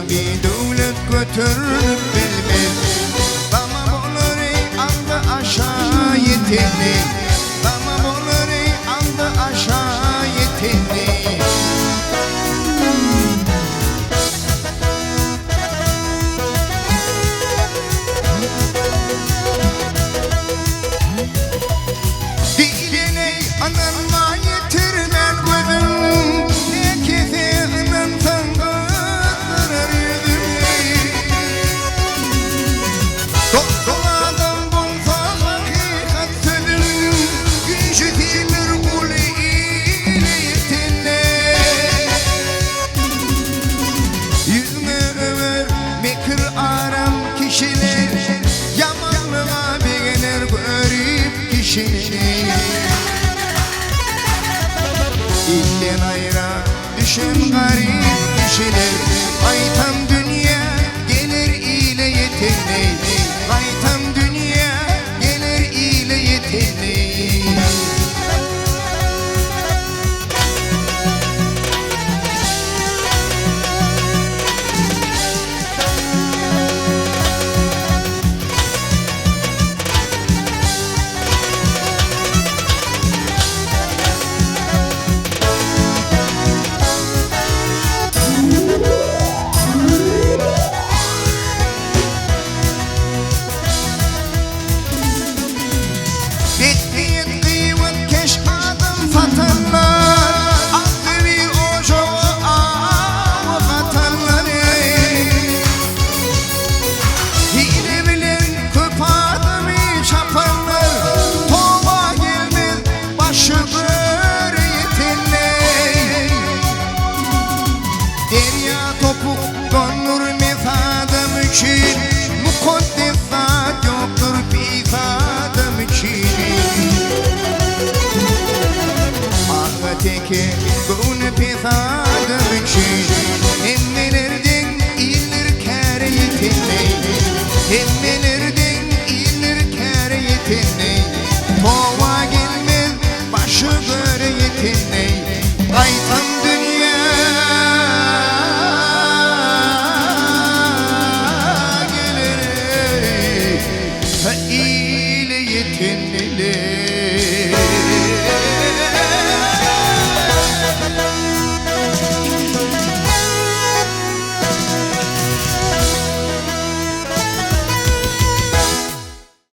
bir devlet götürüp bilmez. Bana olur aldı aşağı yetendi. Bana olur aldı aşağı yetendi. Ananma yetirmen gözüm, ne kefe anan tanıdırır yüzüm. Doktoradan bulsam hakikat sözüm, güçlüdür kul ile yetinle. Yüzme över mekir aram kişiler, yamanlığa beğenir görüp kişileri.